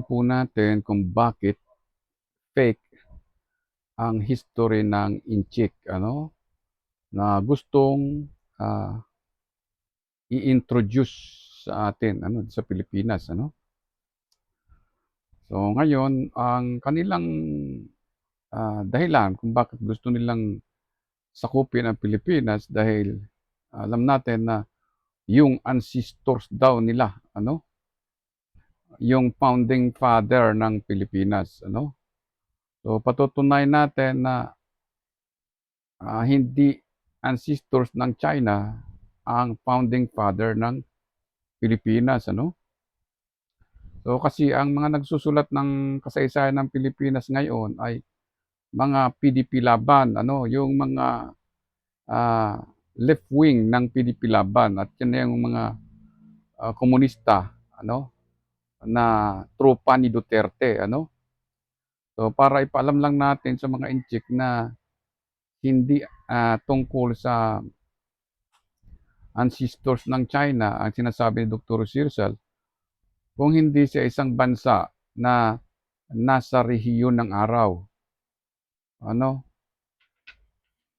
Po natin kung bakit fake ang history ng Inchik na gustong, ah, i-introduce sa atin sa Pilipinas So ngayon ang kanilang, dahilan kung bakit gusto nilang sakupin ang Pilipinas dahil alam natin na yung ancestors daw nila yung founding father ng Pilipinas So patutunayan natin na hindi ancestors ng China ang founding father ng Pilipinas. So kasi ang mga nagsusulat ng kasaysayan ng Pilipinas ngayon ay mga PDP Laban yung mga, left wing ng PDP Laban at yan yung mga, komunista na tropa ni Duterte. So para ipaalam lang natin sa mga Inchik na hindi, tungkol sa ancestors ng China ang sinasabi ni Dr. Rizal kung hindi sa isang bansa na nasa rehiyon ng araw.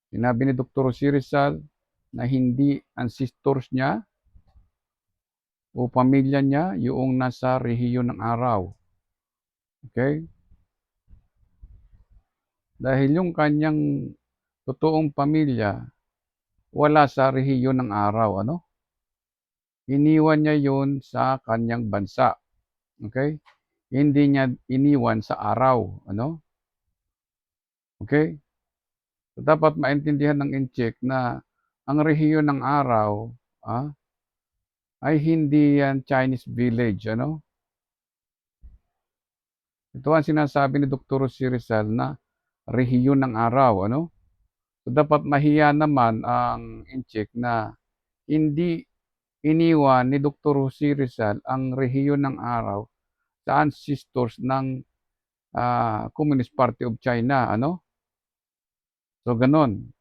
Sinabi ni Dr. Rizal na hindi ancestors niya o pamilya niya yung nasa rehiyon ng araw. Okay? Dahil yung kanyang totoong pamilya wala sa rehiyon ng araw. Iniwan niya yun sa kanyang bansa. Okay? Hindi niya iniwan sa araw. Okay? So, dapat maintindihan ng Inchik na ang rehiyon ng araw ay hindi yan Chinese village. Ito ang sinasabi ni Dr. Rizal na rehiyon ng araw. So, dapat mahiya naman ang Inchik na hindi iniwan ni Dr. Rizal ang rehiyon ng araw sa ancestors ng Communist Party of China. So, ganon.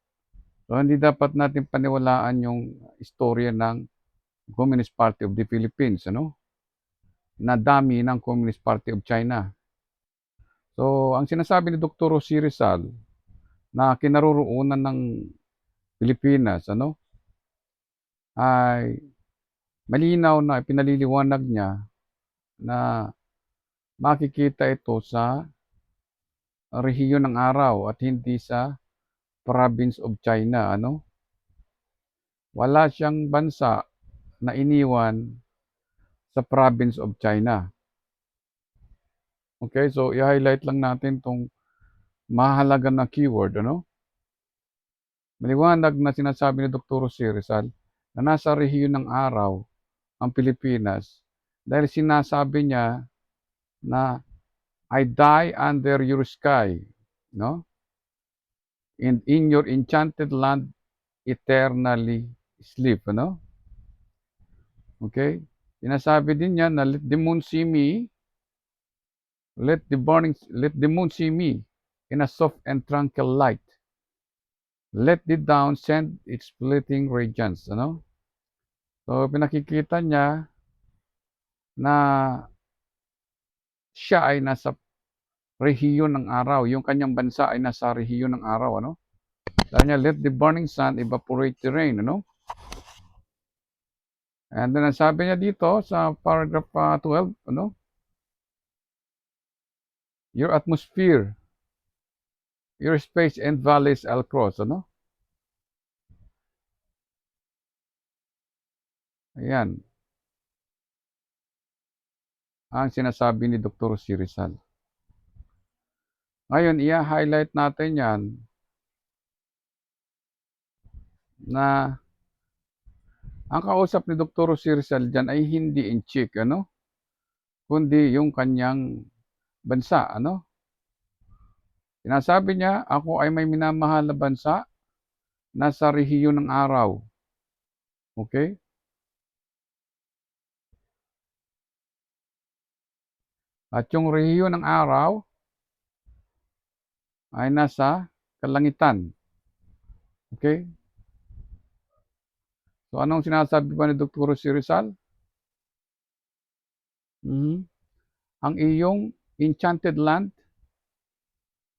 So, hindi dapat natin paniwalaan yung istorya ng Communist Party of the Philippines, na dami ng Communist Party of China. So, ang sinasabi ni Dr. Rizal na kinaroroonan ng Pilipinas, ay malinaw na pinaliliwanag niya na makikita ito sa rehiyon ng araw at hindi sa province of China, Wala siyang bansa na iniwan sa province of China. Okay, so i-highlight lang natin 'tong mahalaga na keyword, Maliwanag na sinasabi ni Dr. Rizal na nasa rehiyon ng araw ang Pilipinas dahil sinasabi niya na I die under your sky, no? And in your enchanted land eternally sleep, Okay? Sinasabi din niya na let the moon see me, let the moon see me in a soft and tranquil light. Let the dawn send its fleeting radiance, So pinakikita niya na siya ay nasa rehiyon ng araw, yung kanyang bansa ay nasa rehiyon ng araw, Sabi niya, let the burning sun evaporate the rain, And then, sabi niya dito sa paragraph 12, your atmosphere, your space and valleys I'll cross, Ayan, ang sinasabi ni Dr. Rizal. Ngayon, i-highlight natin yan na ang kausap ni Dr. Rizal dyan ay hindi Inchik, kundi yung kanyang bansa, Sinasabi niya, ako ay may minamahal na bansa, nasa rehiyon ng araw. Okay? At yung rehiyon ng araw ay nasa kalangitan. Okay? So anong sinasabi ba ni Dr. Rizal? Mhm. ang iyong enchanted land,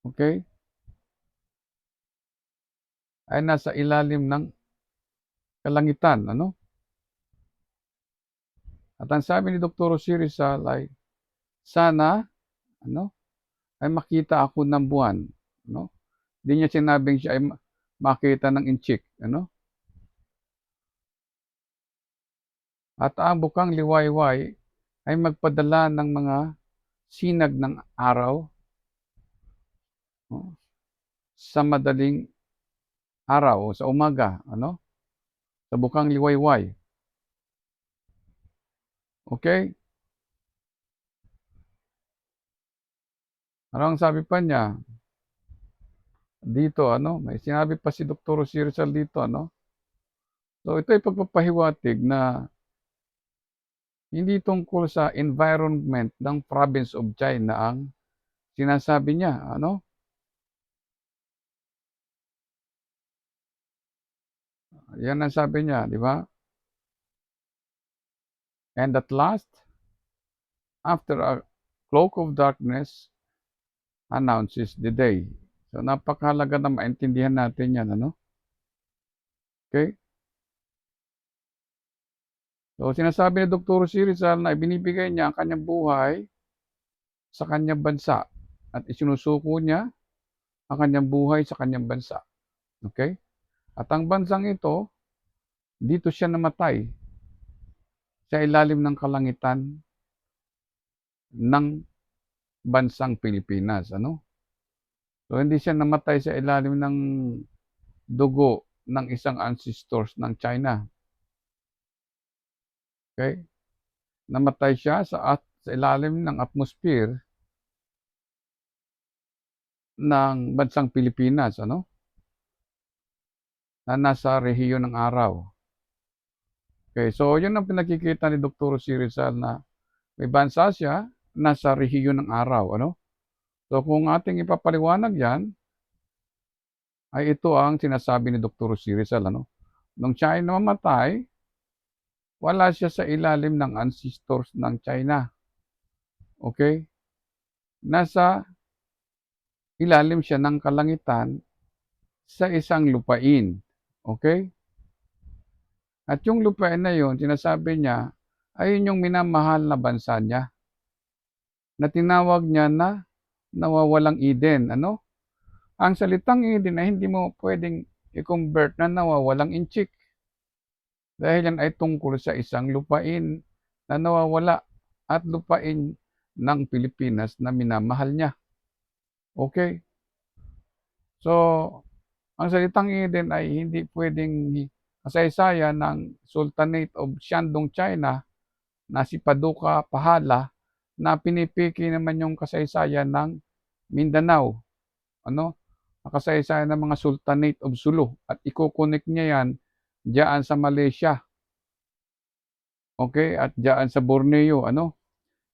okay, ay nasa ilalim ng kalangitan, ano? At ang sabi ni Dr. Jose Rizal ay, sana, ano, ay makita ako ng buwan, no? Hindi niya sinabing siya ay makita ng inchik, ano? At ang bukang liwayway ay magpadala ng mga sinag ng araw, no? Sa madaling araw o sa umaga, ano? Sa bukang liwayway. Okay? Ano ang sabi pa niya? Dito, ano? May sinabi pa si Dr. Jose Rizal dito, ano? So ito ay pagpapahiwatig na hindi tungkol sa environment ng province of China ang sinasabi niya, ano? Yan ang sabi niya, di ba? And at last, after a cloak of darkness announces the day. So napakahalaga na maintindihan natin yan, ano? Okay? So sinasabi ni Dr. Jose Rizal na ibinibigay niya ang kanyang buhay sa kanyang bansa at isinusuko niya ang kanyang buhay sa kanyang bansa. Okay? At ang bansang ito, dito siya namatay sa ilalim ng kalangitan ng bansang Pilipinas, ano? So hindi siya namatay sa ilalim ng dugo ng isang ancestors ng China. Okay? Namatay siya sa ilalim ng atmosphere ng bansang Pilipinas, ano? Na nasa rehiyon ng araw. Okay, so yun ang pinakikita ni Dr. Jose Rizal na may bansa siya nasa rehiyon ng araw, ano? So kung ating ipapaliwanag yan, ay ito ang sinasabi ni Dr. Jose Rizal, ano? Nung siya ay namamatay, wala siya sa ilalim ng ancestors ng China. Okay? Nasa ilalim siya ng kalangitan sa isang lupain. Okay? At yung lupain na yun, sinasabi niya, ayun yung minamahal na bansa niya na tinawag niya na nawawalang Eden. Ano? Ang salitang Eden ay hindi mo pwedeng i-convert na nawawalang inchik. Dahil yan ay tungkol sa isang lupain na nawawala at lupain ng Pilipinas na minamahal niya. Okay? So, ang salitang Eden ay hindi pwedeng kasaysayan ng Sultanate of Shandong, China na si Paduka Pahala na pinipiki naman yung kasaysayan ng Mindanao. Ano? Ang kasaysayan ng mga Sultanate of Sulu at iko-connect niya yan diyan sa Malaysia. Okay? At diyan sa Borneo. Ano?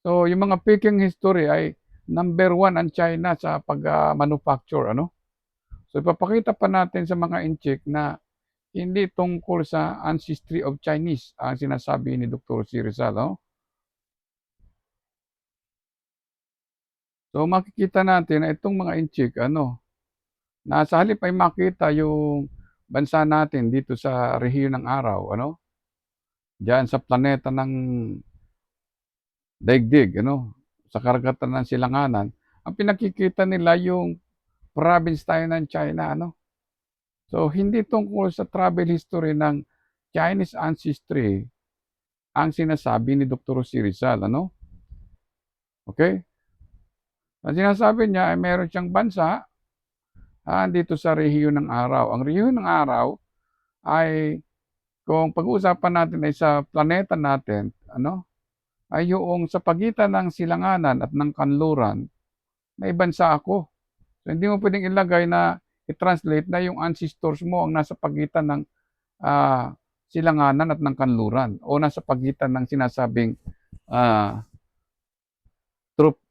So, yung mga Peking history ay number 1 ang China sa pag-manufacture. Ano? So, ipapakita pa natin sa mga inchik na hindi tungkol sa ancestry of Chinese ang sinasabi ni Dr. Jose Rizal. No? So, makikita natin na itong mga inchik, ano, na sa halip ay makita yung bansa natin dito sa rehiyon ng araw, ano, diyan sa planeta ng daigdig, ano, sa karagatan ng Silanganan, ang pinakikita nila yung province tayo ng China, ano. So, hindi tungkol sa travel history ng Chinese ancestry ang sinasabi ni Dr. Jose Rizal, ano. Okay? Ang sinasabi niya ay meron siyang bansa dito sa rehiyon ng araw. Ang rehiyon ng araw ay kung pag-uusapan natin ay sa planeta natin, ano, ay yung sa pagitan ng Silanganan at ng Kanluran, may bansa ako. So, hindi mo pwedeng ilagay na i-translate na yung ancestors mo ang nasa pagitan ng Silanganan at ng Kanluran o nasa pagitan ng sinasabing uh,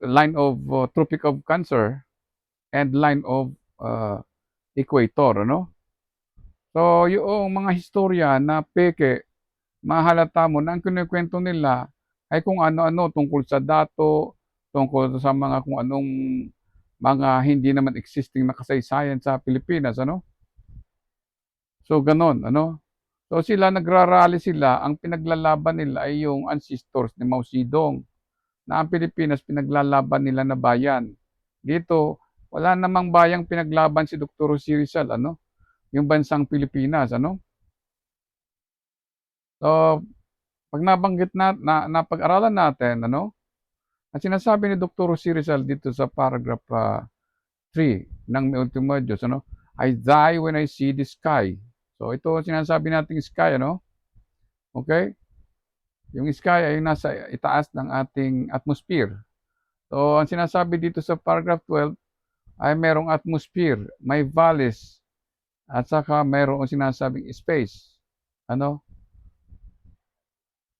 line of Tropic of Cancer and line of equator, ano? So, yung mga historia na peke, mahalata mo na ang kinukwento nila ay kung ano-ano tungkol sa dato, tungkol sa mga kung anong mga hindi naman existing na kasaysayan sa Pilipinas, ano? So gano'n, ano? So sila nagra-rally sila, ang pinaglalaban nila ay yung ancestors ni Mao Zedong, na ang Pilipinas pinaglalaban nila na bayan. Dito, wala namang bayang pinaglaban si Dr. Jose Rizal, ano? Yung bansang Pilipinas, ano? So, 'pag nabanggit napag-aralan natin, ano, ang sinasabi ni Dr. Jose Rizal dito sa paragraph 3 ng Mi Ultimo Diyos, ano, "I die when I see the sky." So ito ang sinasabi nating sky, ano, okay. Yung sky ay nasa itaas ng ating atmosphere. So ang sinasabi dito sa paragraph 12 ay merong atmosphere, may valleys, at saka mayroong sinasabing space, ano,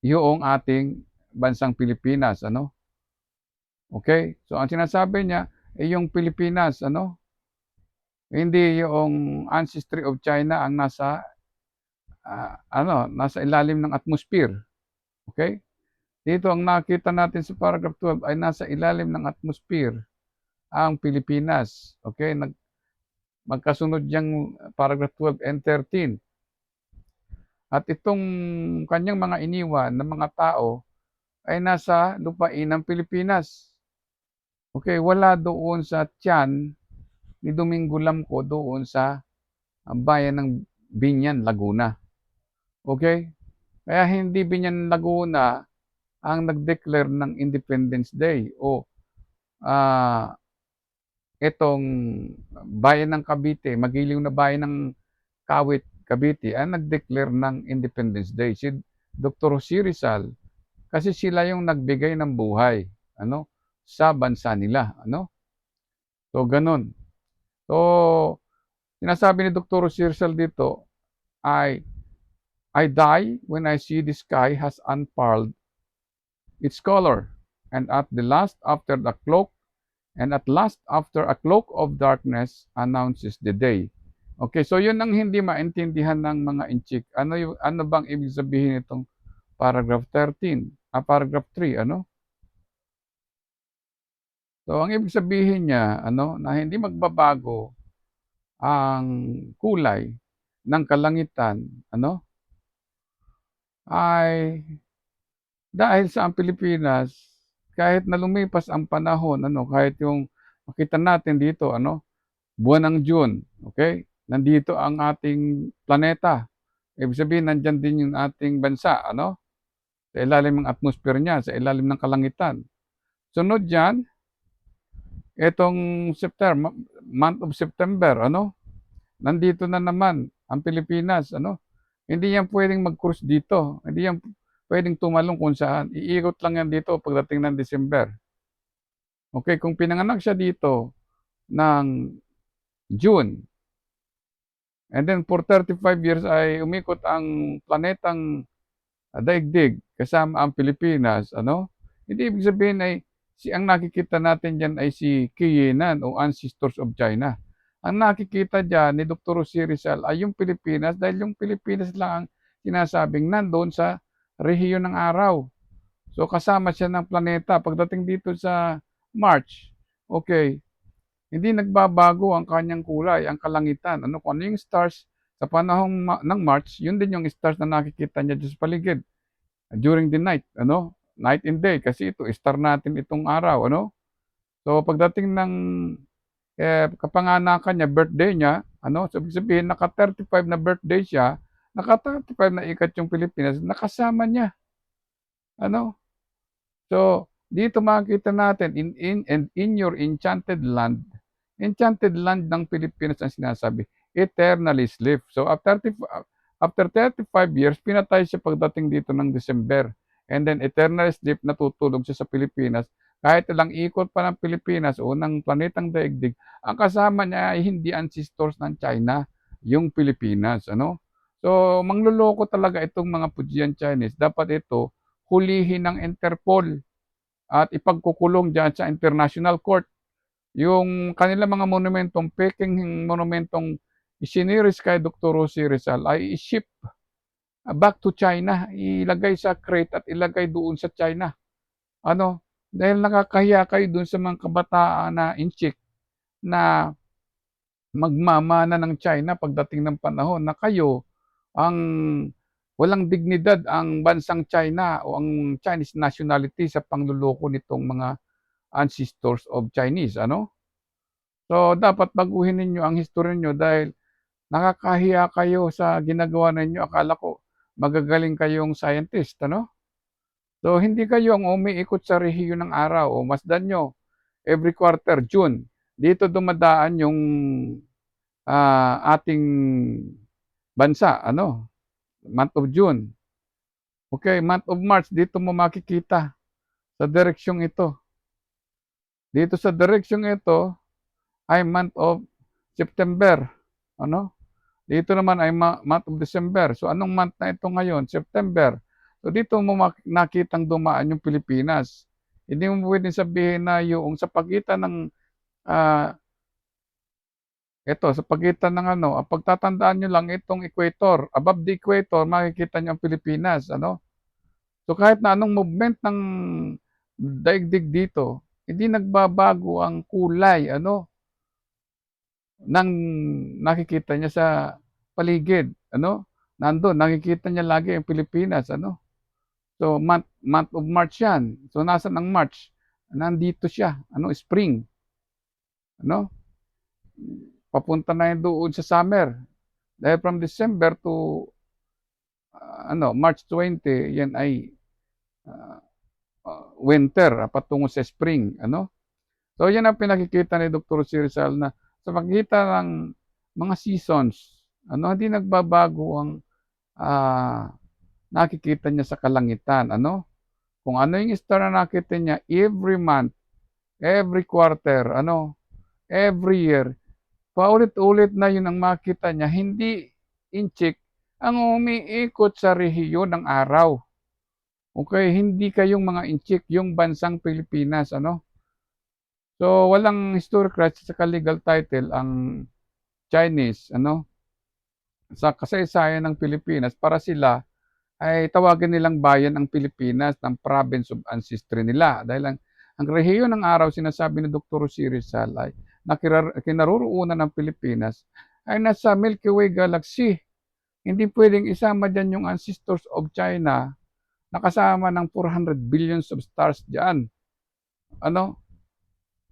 yoong ating bansang Pilipinas, ano. Okay. So ang sinasabi niya, ay yung Pilipinas, ano, hindi yung ancestry of China ang nasa, ano, nasa ilalim ng atmosphere, okay. Dito ang nakita natin sa paragraph 12 ay nasa ilalim ng atmosphere ang Pilipinas, okay. Magkasunod yang paragraph 12 and 13. At itong kanyang mga iniwan na mga tao ay nasa lupain ng Pilipinas. Okay, wala doon sa tiyan ni Domingo Lamco doon sa bayan ng Binyan, Laguna. Okay? Kaya hindi Binyan, Laguna ang nag-declare ng Independence Day o itong bayan ng Cavite, magiliw na bayan ng Kawit, Cavite ang nag-declare ng Independence Day. Si Dr. Jose Rizal, kasi sila yung nagbigay ng buhay, ano, sa bansa nila, ano. So gano'n. So sinasabi ni Dr. Jose Rizal dito ay, "I die when I see the sky has unfurled its color, and at last after a cloak of darkness announces the day." Okay, so yun ang hindi maintindihan ng mga inchik. Ano bang ibig sabihin nitong paragraph 13, paragraph 3, ano? So ang ibig sabihin niya, ano, na hindi magbabago ang kulay ng kalangitan, ano, ay dahil sa ang Pilipinas, kahit na lumipas ang panahon, ano, kahit yung makita natin dito, ano, buwan ng June, okay. Nandito ang ating planeta. Ibig sabihin nandiyan din yung ating bansa, ano, sa ilalim ng atmosphere niya, sa ilalim ng kalangitan. Sunod diyan, itong month of September, ano, nandito na naman ang Pilipinas, ano. Hindi yan puwedeng mag-cruise dito, hindi yan puwedeng tumalon kung saan, iikot lang yan dito pagdating ng December. Okay, kung pinanganak siya dito ng June, and then for 35 years ay umikot ang planetang daigdig kasama ang Pilipinas, ano, hindi ibig sabihin ay ang nakikita natin diyan ay si Kiyenan o ancestors of China. Ang nakikita diyan ni Dr. Jose Rizal ay yung Pilipinas, dahil yung Pilipinas lang ang sinasabing nandoon sa rehiyon ng araw. So kasama siya ng planeta pagdating dito sa March, okay, hindi nagbabago ang kanyang kulay, ang kalangitan. Ano, kung ano yung stars sa panahong ng March, yun din yung stars na nakikita niya diyan sa paligid during the night, ano, night and day, kasi ito star natin itong araw, ano. So pagdating ng kapanganakan niya, birthday niya, ano, so ibig sabihin naka-35 na birthday siya, naka-35 na ikat yung Pilipinas, nakasama niya, ano. So dito makikita natin in your enchanted land ng Pilipinas ang sinasabi, eternally sleep. So after 35 years, pinatay siya pagdating dito ng December. And then eternal sleep, natutulog siya sa Pilipinas. Kahit ilang ikot pa ng Pilipinas o ng planetang daigdig, ang kasama niya ay hindi ancestors ng China, yung Pilipinas, ano. So mangloloko talaga itong mga Fujian Chinese. Dapat ito hulihin ng Interpol at ipagkukulong diyan sa International Court. Yung kanilang mga monumentong, pekeng monumentong isiniris kay Dr. Jose Rizal ay i-ship back to China, ilagay sa crate at ilagay doon sa China. Ano? Dahil nakakahiya kayo dun sa mga kabataan na inchik na magmamana ng China pagdating ng panahon na kayo ang walang dignidad ang bansang China o ang Chinese nationality sa pangluloko nitong mga ancestors of Chinese, ano? So, dapat baguhin ninyo ang history niyo dahil nakakahiya kayo sa ginagawa ninyo. Akala ko magagaling kayong scientist, ano? So, hindi kayo ang umiikot sa rehiyon ng araw. O masdan nyo, every quarter, June, dito dumadaan yung ating bansa, ano? Month of June. Okay, month of March, dito mo makikita sa direksyong ito. Dito sa direksyong ito ay month of September. Ano? Dito naman ay month of December. So anong month na ito ngayon? September. So dito mo nakitang dumaan yung Pilipinas. Hindi mo pwedeng sabihin na yung sa pagitan ng ito, sa pagitan ng ano, pagtatandaan nyo lang itong equator. Above the equator, makikita nyo ang Pilipinas. Ano? So kahit na anong movement ng daigdig dito, hindi nagbabago ang kulay, ano, ng nakikita niya sa paligid, ano? Nandun, nakikita niya lagi ang Pilipinas, ano? So month of March 'yan. So nasaan ang March? Nandito siya, ano, spring, ano? Papunta na 'yan doon sa summer. Dahil from December to March 20, 'yan ay ah, winter, patungo sa spring, ano? So yan ang pinakikita ni Dr. C. Rizal na sa pagitan ng mga seasons, ano, hindi nagbabago ang nakikita niya sa kalangitan, ano? Kung ano yung star na nakita niya every month, every quarter, ano, every year, paulit-ulit na yun ang makita niya, hindi inchik ang umiikot sa rehiyon ng araw. Okay, hindi kayong mga inchik, yung bansang Pilipinas, ano? So, walang historic rights sa legal title ang Chinese, ano, sa kasaysayan ng Pilipinas para sila ay tawagin nilang bayan ang Pilipinas ng province of ancestry nila. Dahil ang rehiyon ng araw, sinasabi ni Dr. C. Rizal ay na kinaroroonan ng Pilipinas ay nasa Milky Way Galaxy. Hindi pwedeng isama dyan yung ancestors of China na kasama ng 400 billions of stars dyan. Ano?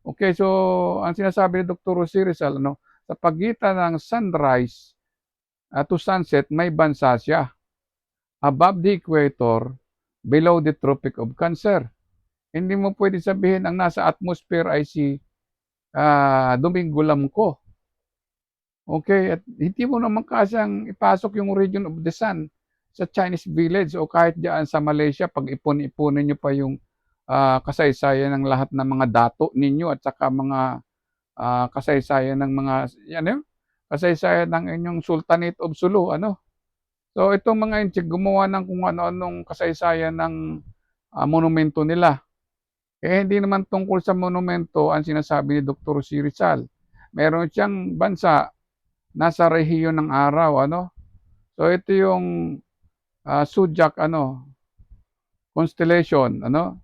Okay, so ang sinasabi ni Dr. C. Rizal, ano, sa pagitan ng sunrise to sunset, may bansa siya. Above the equator, below the Tropic of Cancer. Hindi mo pwede sabihin ang nasa atmosphere ay si Domingo Lamco. Okay, at hindi mo naman kasang ipasok yung region of the sun sa Chinese village o kahit diyan sa Malaysia pag ipon-ipunin nyo pa yung kasaysayan ng lahat ng mga dato ninyo at saka mga kasaysayan ng mga kasaysayan ng inyong Sultanate of Sulu, ano. So itong mga inchik gumawa ng kung ano-anong kasaysayan ng monumento nila. Eh hindi naman tungkol sa monumento ang sinasabi ni Dr. C. Rizal. Meron siyang bansa nasa rehiyon ng araw, ano. So ito yung zodiac, ano, constellation, ano.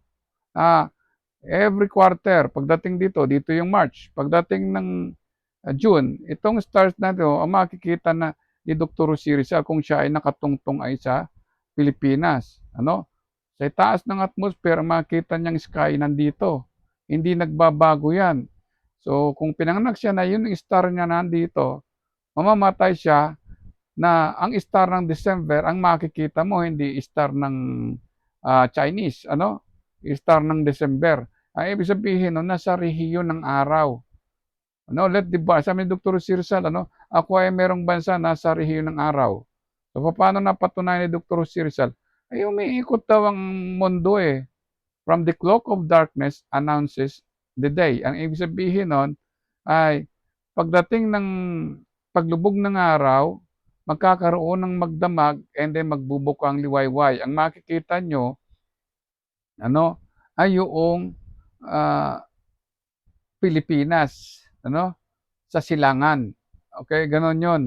Every quarter pagdating dito yung March. Pagdating ng June, itong stars na 'to ang makikita na ni Dr. C. Rizal kung siya ay nakatungtong ay sa Pilipinas, ano. Sa itaas ng atmosphere makita niyang sky nandito. Hindi nagbabago 'yan. So kung pinanganak siya na yun yung star niya nandito, mamamatay siya na ang star ng December ang makikita mo hindi star ng Chinese, ano, star ng December. Ang ibig sabihin nun nasa rehiyon ng araw. Ano, let the bar, sabi ni Dr. Sirsal, ano, ako ay merong bansa nasa rehiyon ng araw. So, paano napatunayan ni Dr. Sirsal? Ay, umiikot daw ang mundo eh. From the cloak of darkness announces the day. Ang ibig sabihin nun ay pagdating ng paglubog ng araw, magkakaroon ng magdamag and then magbubuka ang liwayway. Ang makikita nyo, ano, ay yung Pilipinas, ano, sa silangan. Okay, ganon yon.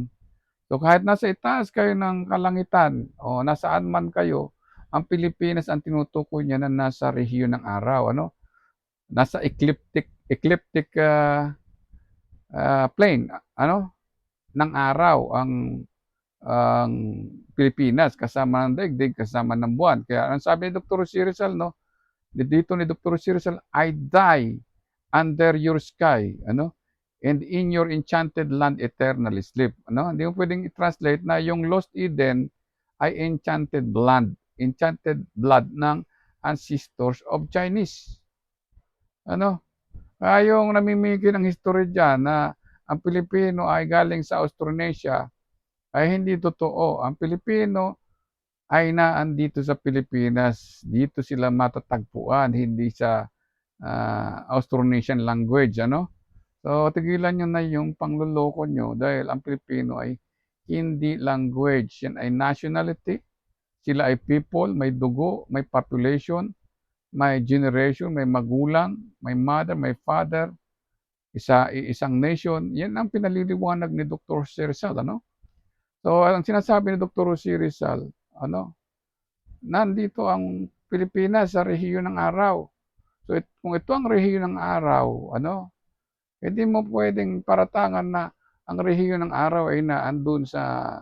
So kahit nasa itaas kayo ng kalangitan o nasaan man kayo, ang Pilipinas ang tinutukoy niya na nasa rehiyon ng araw, ano. nasa ecliptic plane ano ng araw ang Pilipinas, kasama ng daigdig, kasama ng buwan. Kaya ang sabi ni Dr. Jose Rizal, no, dito ni Dr. Jose Rizal, I die under your sky, ano, and in your enchanted land eternally sleep. Ano, hindi mo pwedeng i-translate na yung Lost Eden ay enchanted blood ng ancestors of Chinese. Ano, kaya yung namimigay ng history dyan na ang Pilipino ay galing sa Austronesia ay hindi totoo. Ang Pilipino ay naandito sa Pilipinas. Dito sila matatagpuan, hindi sa Austronesian language, ano? So, tigilan nyo na yung pangluloko nyo dahil ang Pilipino ay hindi language. Yan ay nationality. Sila ay people, may dugo, may population, may generation, may magulang, may mother, may father, isang nation. Yan ang pinaliliwanag ni Dr. Jose Rizal, ano? So, ang sinasabi ni Dr. Jose Rizal, ano, nandito ang Pilipinas sa rehiyon ng araw. So, kung ito ang rehiyon ng araw, ano, hindi mo pwedeng paratangan na ang rehiyon ng araw ay naandun sa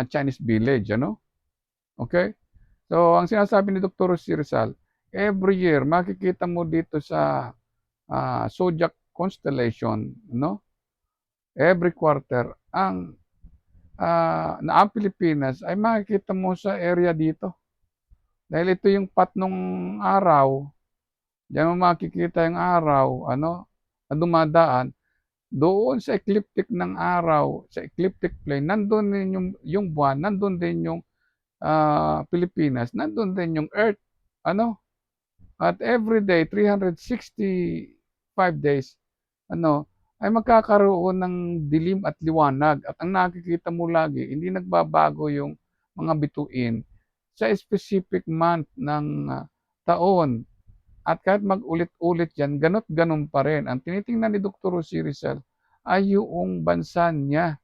Chinese village, ano? Okay? So, ang sinasabi ni Dr. Jose Rizal, every year, makikita mo dito sa zodiac constellation, no? Every quarter, na ang Pilipinas ay makikita mo sa area dito. Dahil ito yung path nung araw, diyan mo makikita yung araw, ano, na dumadaan, doon sa ecliptic ng araw, sa ecliptic plane, nandun din yung buwan, nandun din yung Pilipinas, nandun din yung Earth, ano, at every day, 365 days, ano, ay magkakaroon ng dilim at liwanag. At ang nakikita mo lagi, hindi nagbabago yung mga bituin sa specific month ng taon. At kahit mag-ulit-ulit yan, ganot ganon pa rin. Ang tinitingnan ni Dr. Jose Rizal ay yung bansa niya,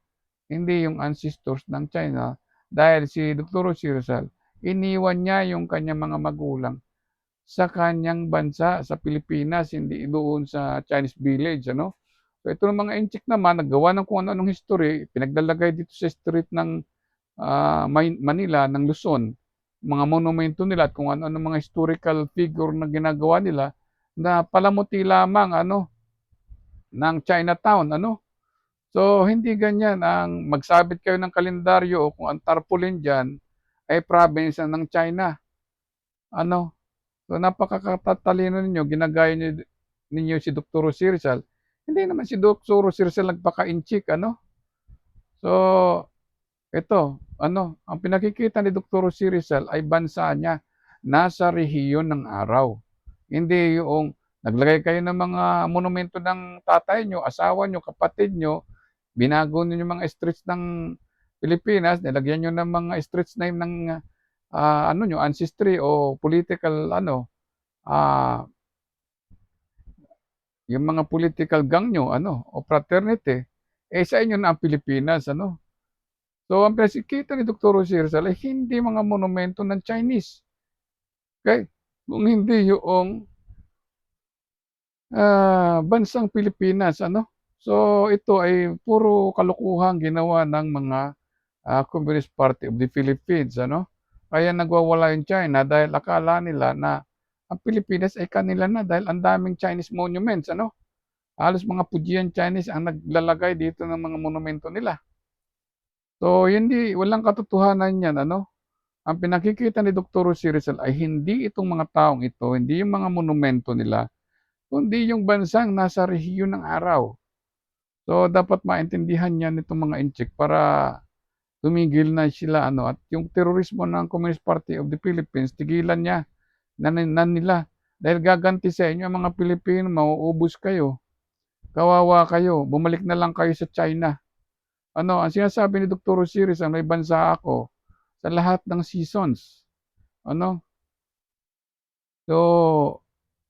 hindi yung ancestors ng China. Dahil si Dr. Jose Rizal, iniwan niya yung kanyang mga magulang sa kanyang bansa, sa Pilipinas, hindi doon sa Chinese village, ano? So ito ng mga inchik naman, naggawa ng kung ano-anong history, pinaglalagay dito sa street ng Manila, ng Luzon, mga monumento nila at kung ano-ano mga historical figure na ginagawa nila na palamuti lamang ano ng Chinatown, ano? So hindi ganyan ang magsabit kayo ng kalendaryo o kung ang tarpaulin diyan ay province ng China. Ano? So napakatatalino ninyo, ginagaya ninyo si Dr. Jose Rizal. Hindi naman si Dr. Jose Rizal nagpaka-inchik, ano? So, ito, ano, ang pinakikita ni Dr. Jose Rizal ay bansa niya nasa rehiyon ng araw. Hindi yung naglagay kayo ng mga monumento ng tatay nyo, asawa nyo, kapatid nyo, binago niyo yung mga streets ng Pilipinas, nilagyan nyo ng mga streets name ng ano nyo, ancestry o political ano, yung mga political gang nyo, ano, o fraternity, sa inyo na ang Pilipinas, ano. So, ang pinakikita ni Dr. Jose Rizal ay hindi mga monumento ng Chinese. Okay? Kung hindi yung bansang Pilipinas, ano. So, ito ay puro kalokohan ginawa ng mga Communist Party of the Philippines, ano. Kaya nagwawala yung China dahil akala nila na ang Pilipinas ay kanila na dahil ang daming Chinese monuments, ano. Halos mga Fujian Chinese ang naglalagay dito ng mga monumento nila. So, hindi, walang katotohanan yan, ano. Ang pinakikita ni Dr. Jose Rizal ay hindi itong mga taong ito, hindi yung mga monumento nila, kundi yung bansang nasa rehiyon ng araw. So, dapat maintindihan niyan itong mga inchik para tumigil na sila, ano, at yung terorismo ng Communist Party of the Philippines, tigilan niya na nila. Dahil gaganti sa inyo ang mga Pilipino, mauubos kayo, kawawa kayo, bumalik na lang kayo sa China. Ano, ang sinasabi ni Dr. Jose Rizal, may bansa ako sa lahat ng seasons. Ano? So,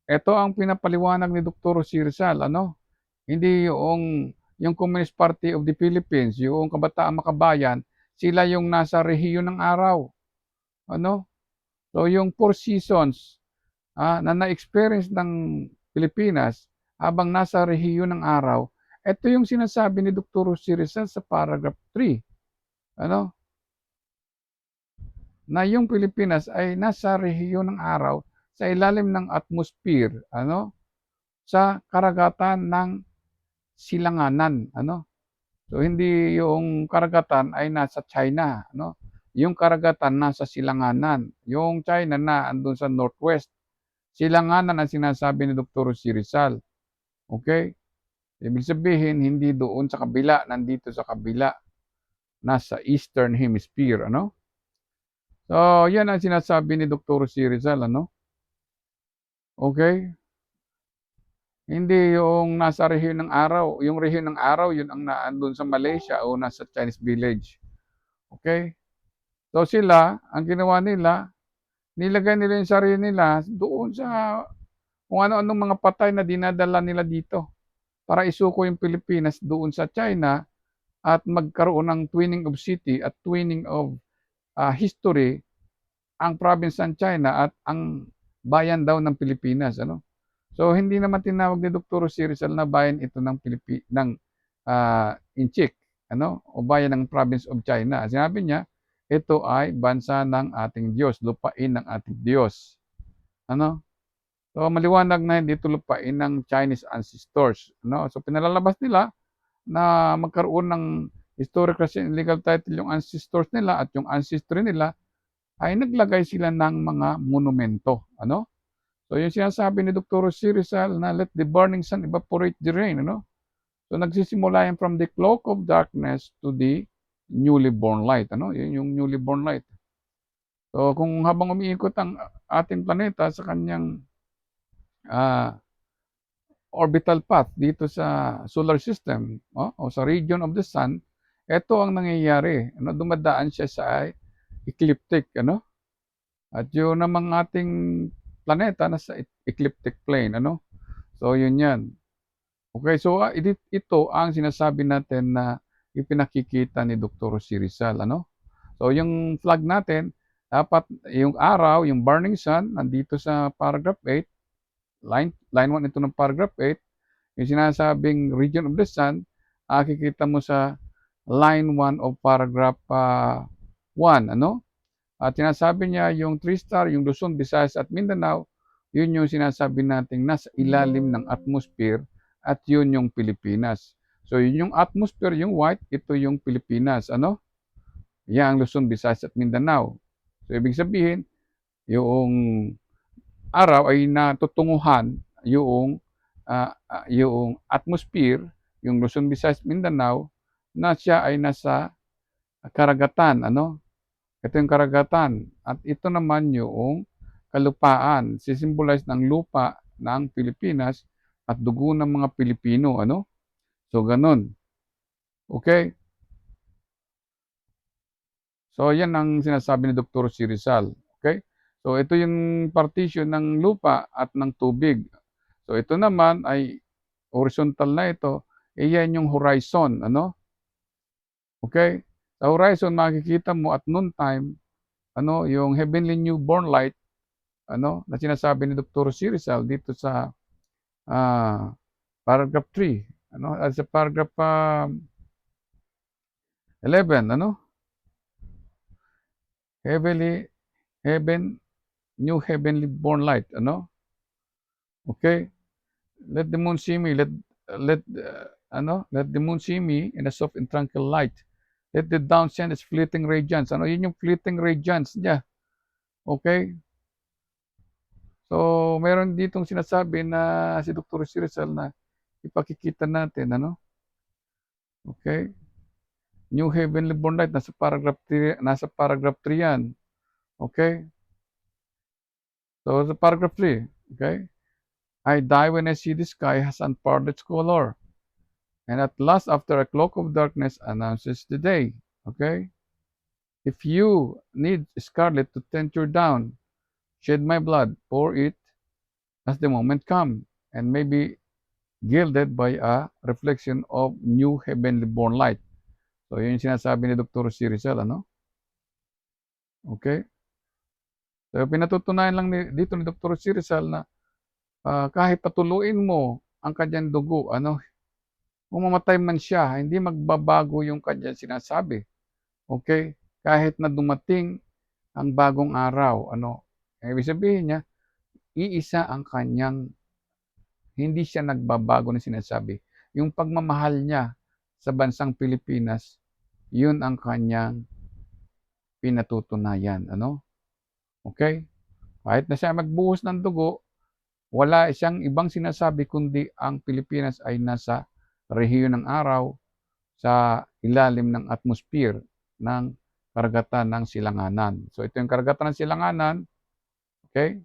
ito ang pinapaliwanag ni Dr. Jose Rizal, ano? Hindi yung Communist Party of the Philippines, yung Kabataan Makabayan, sila yung nasa rehiyon ng araw. Ano? So, yung 4 seasons na na-experience ng Pilipinas habang nasa rehiyon ng araw. Ito yung sinasabi ni Dr. Jose Rizal sa paragraph 3, ano, na yung Pilipinas ay nasa rehiyon ng araw sa ilalim ng atmosphere, ano, sa karagatan ng silanganan, ano. So hindi yung karagatan ay nasa China, ano. Yung karagatan nasa silanganan, yung China na andun sa northwest. Silanganan ang sinasabi ni Dr. Jose Rizal. Okay? Ibig sabihin, hindi doon sa kabila, nandito sa kabila, nasa Eastern Hemisphere, ano? So, yan ang sinasabi ni Dr. Jose Rizal, ano? Okay? Hindi yung nasa rehiyon ng araw. Yung rehiyon ng araw, yun ang naandun sa Malaysia o nasa Chinese village. Okay? So sila, ang ginawa nila, nilagay nila yung sarili nila doon sa kung ano-anong mga patay na dinadala nila dito para isuko yung Pilipinas doon sa China at magkaroon ng twinning of city at twinning of history ang province ng China at ang bayan daw ng Pilipinas, ano? So hindi naman tinawag ni Dr. Jose Rizal na bayan ito ng Inchik, ano? O bayan ng province of China. Sinabi niya, ito ay bansa ng ating Diyos, lupain ng ating Diyos. Ano? So maliwanag na hindi ito lupain ng Chinese ancestors, ano? So pinalalabas nila na magkaroon ng historical and legal title yung ancestors nila at yung ancestry nila ay naglagay sila ng mga monumento, ano? So yung sinasabi ni Dr. Jose Rizal na let the burning sun evaporate the rain, ano? So nagsisimula yan from the cloak of darkness to the newly born light, ano? Yun yung newly born light. So kung habang umiikot ang ating planeta sa kanyang ah, orbital path dito sa solar system, o sa region of the sun, ito ang nangyayari, ano? Dumadaan siya sa ecliptic, ano? At yun namang ating planeta nasa ecliptic plane, ano? So yun yan. Okay, so ito ang sinasabi natin na ipinakikita ni Dr. Jose Rizal, ano? So yung flag natin, dapat yung araw, yung burning sun, nandito sa paragraph 8, line 1 ito ng paragraph 8, yung sinasabing region of the sun, kikita mo sa line 1 of paragraph 1, ano? At sinasabi niya yung 3-star, yung Luzon, Visayas at Mindanao, yun yung sinasabi nating nasa ilalim ng atmosphere at yun yung Pilipinas. So yun yung atmosphere, yung white, ito yung Pilipinas, ano? Yan ang Luzon, Visayas at Mindanao. So ibig sabihin, yung araw ay natutunguhan yung atmosphere, yung Luzon, Visayas, Mindanao, na siya ay nasa karagatan, ano? Ito yung karagatan. At ito naman yung kalupaan. Sisimbolize ng lupa ng Pilipinas at dugo ng mga Pilipino. Ano? So, ganun. Okay? So, yan ang sinasabi ni Dr. Jose Rizal. Okay? So, ito yung partition ng lupa at ng tubig. So, ito naman ay horizontal na ito. Yan yung horizon. Ano? Okay? Sa horizon, makikita mo at noon time, ano, yung heavenly newborn light, ano, na sinasabi ni Dr. Jose Rizal dito sa ah, paragraph 3, ano, at sa paragraph 11, ano, heavenly, heaven, new heavenly born light, ano, okay, let the moon see me, let the moon see me in a soft and tranquil light. Let the down send its fleeting radiance. Ano, yun yung fleeting radiance niya. Okay? So, meron ditong sinasabi na si Dr. Rizal na ipakikita natin, ano? Okay? New heavenly born light, nasa paragraph 3 yan. Okay? So, sa paragraph 3, okay? I die when I see the sky has unparted its color. And at last, after a cloak of darkness announces the day. Okay? If you need scarlet to tint your down, shed my blood, pour it as the moment come, and may be gilded by a reflection of new heavenly born light. So, yun yung sinasabi ni Dr. Jose Rizal, ano? Okay? So, pinatutunayan lang dito ni Dr. Jose Rizal na kahit patuluin mo ang kanyang dugo ano, kung mamatay man siya hindi magbabago yung kanyang sinasabi, okey? Kahit na dumating ang bagong araw ano, ibig sabihin niya, iisa ang kanyang hindi siya nagbabago ng sinasabi. Yung pagmamahal niya sa bansang Pilipinas, yun ang kanyang pinatutunayan ano, okey? Kahit na siya magbuhos ng dugo, wala siyang ibang sinasabi kundi ang Pilipinas ay nasa rehiyon ng araw sa ilalim ng atmosphere ng karagatan ng Silanganan. So ito yung karagatan ng Silanganan, okey?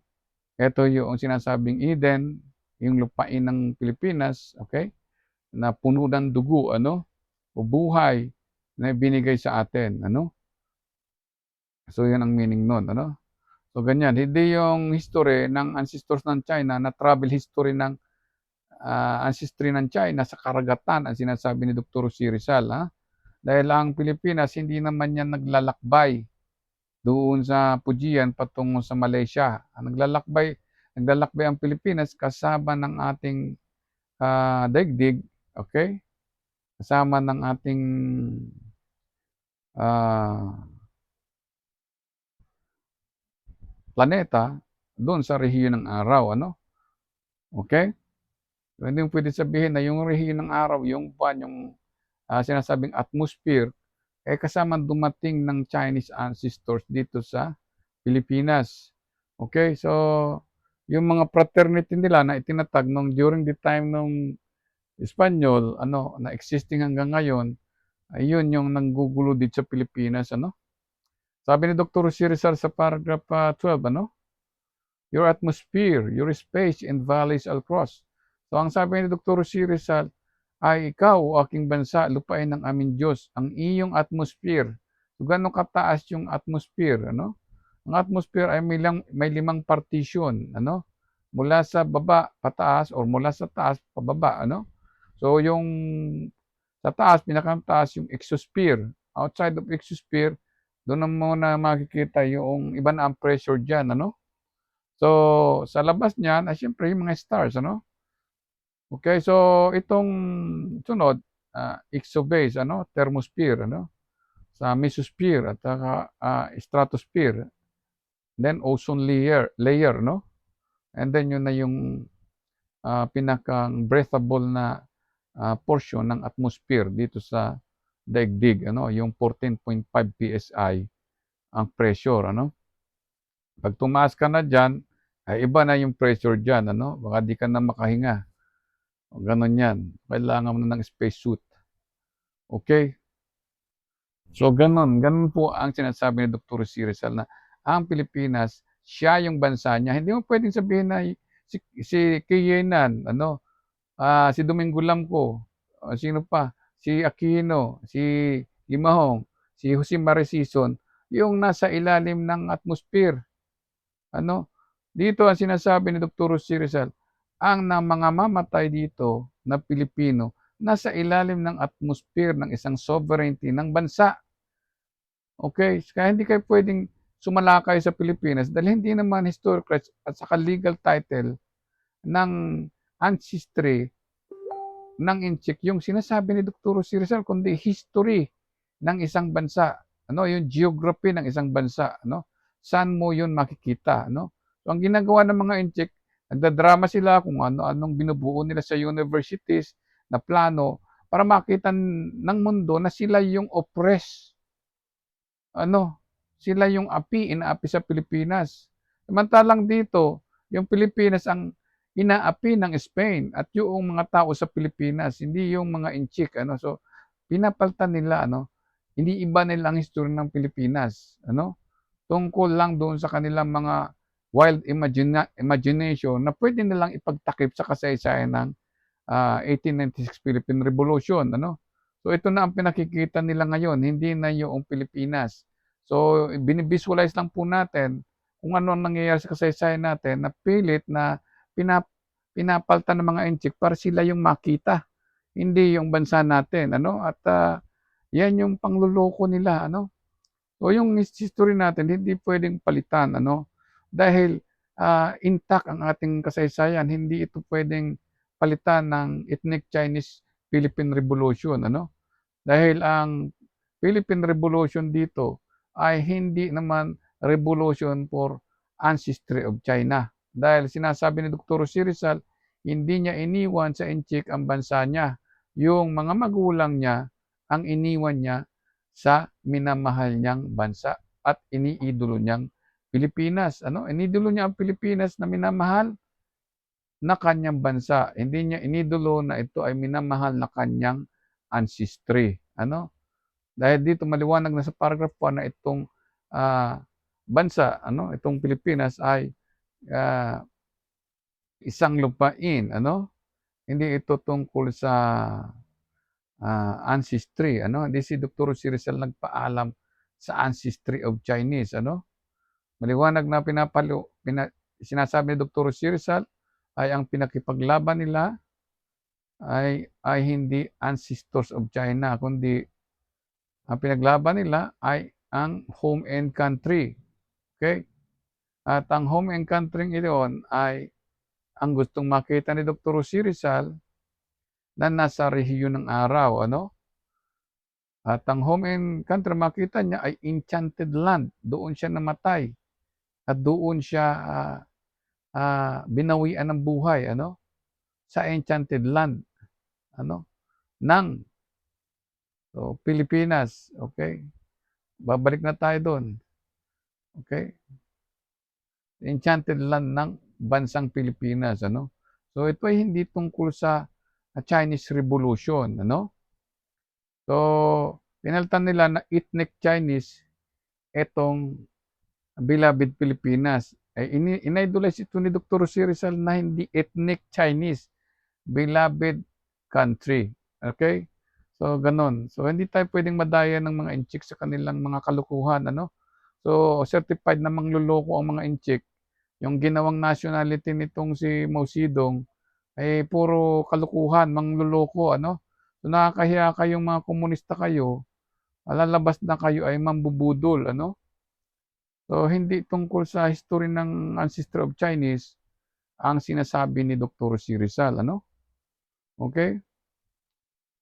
Ito yung sinasabing Eden, yung lupain ng Pilipinas, okey? Na puno ng dugo ano, o buhay na binigay sa atin ano. So yun ang meaning nun ano. So ganyan, hindi yung history ng ancestors ng China na travel history ng, ancestry ng China sa karagatan ang sinasabi ni Dr. Jose Rizal, Dahil ang Pilipinas hindi naman yan naglalakbay doon sa Fujian patungo sa Malaysia. Ang naglalakbay ang Pilipinas kasama ng ating, daigdig, okey? Kasama ng ating, ah, planeta doon sa rehiyon ng araw ano, okey? So hindi mo puwedeng sabihin na yung rehiyon ng araw, yung buwan, yung, sinasabing atmosphere, eh, kasamang dumating ng Chinese ancestors dito sa Pilipinas. Okey, so yung mga fraternity nila na itinatag nung during the time nung Espanyol ano, na existing hanggang ngayon, ayun yung nanggugulo dito sa Pilipinas ano. Sabi ni Dr. Jose Rizal sa paragraph, 12 ano, "Your atmosphere, your space and valleys all cross." So ang sabi ni Dr. Jose Rizal ay, "Ikaw o aking bansa, lupain ng aming Diyos, ang iyong atmosphere." So gaano kataas yung atmosphere ano? Ang atmosphere ay may limang partition ano, mula sa baba pataas or mula sa taas pababa ano. So yung sa taas, pinakamataas yung exosphere. Outside of exosphere, doon mo na makikita yung iba na ang pressure diyan ano. So sa labas niyan ay siyempre yung mga stars ano. Okey, so itong sunod, exobase ano, thermosphere ano, sa mesosphere at saka, stratosphere, then ozone layer 'no, and then yun na yung, pinakang breathable na, portion ng atmosphere dito sa daigdig ano, yung 14.5 PSI ang pressure ano. 'Pag tumaas ka na diyan, ay iba na yung pressure diyan ano, baka di ka na makahinga, gano'n 'yan. Kailangan mo na ng spacesuit, okey? So gano'n po ang sinasabi ni Dr. C. Rizal na ang Pilipinas, siya yung bansa niya. Hindi mo puwedeng sabihin na si Quirino ano, si Domingo Lamco, sino pa, si Aquino, si Limahong, si Jose Maricison, yung nasa ilalim ng atmosphere ano. Dito ang sinasabi ni Dr. Jose Rizal, ang mga mamamatay dito na Pilipino, nasa ilalim ng atmosphere ng isang sovereignty ng bansa. Okey, kaya hindi kayo puwedeng sumalakay sa Pilipinas dahil hindi naman historical at saka legal title ng ancestry ng Inchik yung sinasabi ni Dr. Jose Rizal kundi history ng isang bansa, ano, yung geography ng isang bansa, ano. Saan mo yun makikita, ano. So ang ginagawa ng mga Inchik, nagdadrama sila kung ano-anong binubuo nila sa universities na plano para makita ng mundo na sila yung oppressed. Ano, sila yung inaapi sa Pilipinas. Samantalang dito, yung Pilipinas ang inaapi ng Spain at yung mga tao sa Pilipinas, hindi yung mga Inchik ano. So, pinapalitan nila ano, hindi iba nila ang history ng Pilipinas ano, tungkol lang doon sa kanilang mga wild imagination na puwede nilang ipagtakip sa kasaysayan ng 1896 Philippine Revolution ano. So ito na ang pinakikita nila ngayon, hindi na yoong Pilipinas. So bini-visualize lang po natin kung ano ang nangyayari sa kasaysayan natin na pilit na pinapalitan ng mga Inchik para sila yung makita, hindi yung bansa natin ano at, 'yan yung pangloloko nila ano. So yung history natin hindi puwedeng palitan ano, dahil intact ang ating kasaysayan. Hindi ito puwedeng palitan ng ethnic Chinese Philippine Revolution, ano? Dahil ang Philippine Revolution dito ay hindi naman revolution for ancestry of China. Dahil sinasabi ni Dr. Jose Rizal, hindi niya iniwan sa Inchik ang bansa niya. Yung mga magulang niya ang iniwan niya sa minamahal niyang bansa at iniidolo niyang Pilipinas. Ano? Iniidolo niya ang Pilipinas na minamahal na kanyang bansa. Hindi niya inidolo na ito ay minamahal na kanyang ancestry. Ano? Dahil dito maliwanag na sa paragraph 1 na itong bansa, ano, itong Pilipinas ay ah, isang lupain, ano? Hindi ito tungkol sa ancestry, ano? Hindi si Dr. Jose Rizal nagpaalam sa ancestry of Chinese, ano? Maliwanag na sinasabi ni Dr. Jose Rizal ay ang pinakipaglaban nila ay hindi ancestors of China, kundi ang pinaglaban nila ay ang home and country. Okay? At ang home and country iyon ay ang gustong makita ni Dr. Jose Rizal na nasa rehiyon ng araw. Ano? At ang home and country makita niya ay enchanted land. Doon siya namatay. At doon siya binawian ng buhay. Ano? Sa enchanted land. Ano? Ng Pilipinas. Okay? Babalik na tayo doon. Okay? Enchanted land ng bansang Pilipinas, ano? So ito ay hindi tungkol sa Chinese Revolution, ano? So pinalitan nila na ethnic Chinese etong beloved Pilipinas. Inidolize ito ni Dr. Jose Rizal na hindi ethnic Chinese, beloved country. Okay? So ganon. So hindi tayo pwedeng madaya ng mga inchik sa kanilang mga kalukuhan, ano? So certified na mangloloko ang mga inchik. Yung ginawang nationality nitong si Mao Zedong ay puro kalukuhan, mangloloko, ano? So nakakahiya kayong mga komunista kayo, lalabas na kayo ay mambubudol, ano? So hindi tungkol sa history ng ancestor of Chinese ang sinasabi ni Dr. C. Rizal, ano? Okay?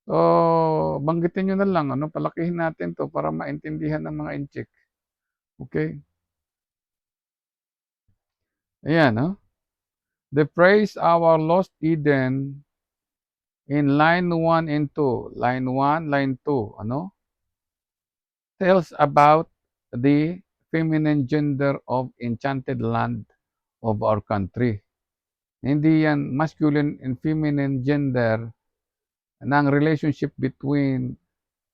So banggitin nyo na lang, ano? Palakihin natin to para maintindihan ng mga inchik. Okay? Ayan, no? The praise our lost Eden in line 1 and 2. Line 1, line 2, ano? Tells about the feminine gender of enchanted land of our country. Hindi yan masculine and feminine gender ng relationship between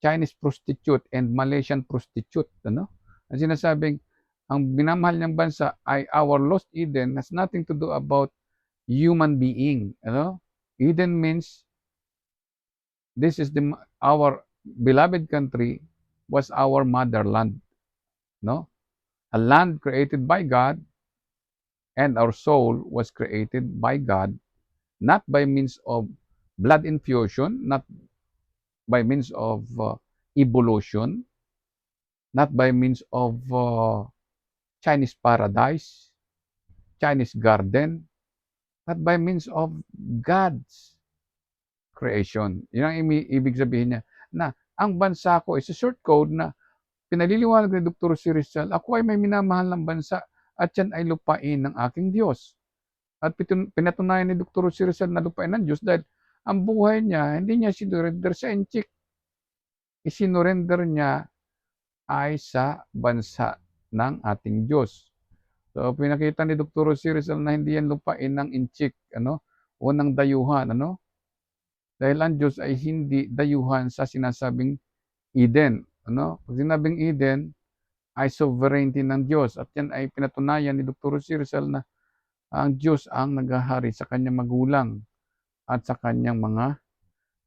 Chinese prostitute and Malaysian prostitute, ano? Ang sinasabing ang minamahal niyang bansa ay our lost Eden has nothing to do about human being, ano? Eden means this is our beloved country was our motherland, no? A land created by God, and our soul was created by God, not by means of blood infusion, not by means of evolution, not by means of Chinese paradise, Chinese garden, but by means of God's creation. Yun ang ibig sabihin niya na ang bansa ko is a short code na pinaliliwanag ni Dr. Si Rizal, ako ay may minamahal ng bansa at yan ay lupain ng aking Diyos. At pinatunayan ni Dr. Si Rizal na lupain ng Diyos dahil ang buhay niya, hindi niya sinurrender sa Inchik. Isinurrender niya ay sa bansa ng ating Diyos. So, pinakita ni Dr. Si Rizal na hindi yan lupain ng Inchik, ano? O ng dayuhan, ano? Dahil ang Diyos ay hindi dayuhan sa sinasabing Eden, ano? Pag sinabing Eden, ay sovereignty ng Diyos. At yan ay pinatunayan ni Dr. Si Rizal na ang Diyos ang naghahari sa kanyang magulang at sa kanyang mga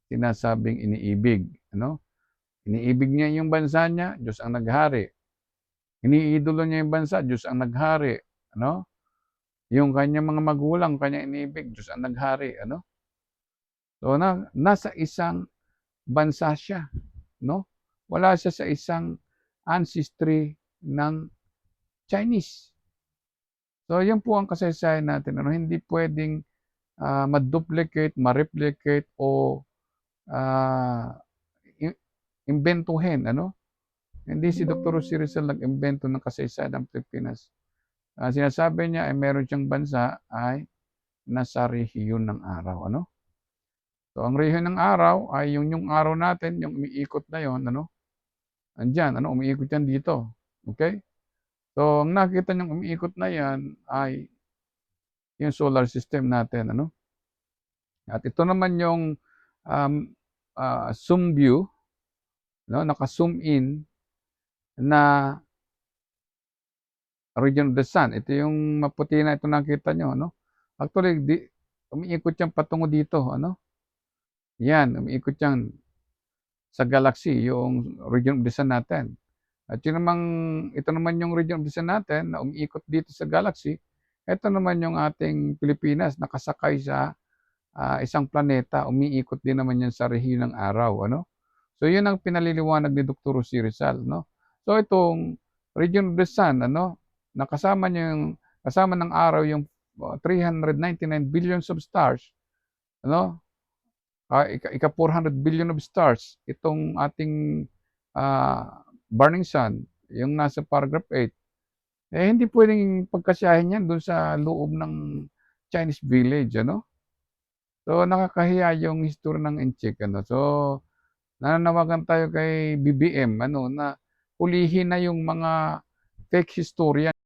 sinasabing iniibig. Ano? Iniibig niya yung bansa niya, Diyos ang naghari. Iniidolo niya yung bansa, Diyos ang naghari. Ano? Yung kanyang mga magulang, kanyang iniibig, Diyos ang naghari. Ano? So, nasa isang bansa siya. No? Wala siya sa isang ancestry ng Chinese. So, 'yan po ang kasaysayan natin ano, hindi puwedeng, ma-duplicate, ma-replicate o, ah, i imbentuhin ano. Hindi si Dr. Jose Rizal nag-imbento ng kasaysayan ng Pilipinas. Ang sinasabi niya ay meron siyang bansa ay nasa rehiyon ng araw ano. So, ang rehiyon ng araw ay yung araw natin, yung umiikot na yon ano, andiyan ano, umiikot yan dito, okey? So, ang nakita niyang umiikot na yan ay yung solar system natin ano. At ito naman yung, um, zoom view 'no, naka-zoom in na region of the sun. Ito yung maputi na ito nakita niyo ano. Actually umiikot yan patungo dito ano, yan umiikot yan sa galaxy yung region of the sun natin. At ito naman yung region of the sun natin na umiikot dito sa galaxy, ito naman yung ating Pilipinas nakasakay sa, isang planeta, umiikot din naman yan sa rehiyon ng araw ano. So yun ang pinaliliwanag ni Dr. Jose Rizal 'no. So itong region of the sun ano, na kasama ng araw yung, 399 billions of stars ano, ika-400 billion of stars itong ating, burning sun, yung nasa paragraph 8. Eh, hindi puwedeng pagkasiyahin yan dun sa loob ng Chinese village ano. So nakakahiya yung history ng Inchik ano. So nananawagan tayo kay BBM ano na hulihin na yung mga fake historian.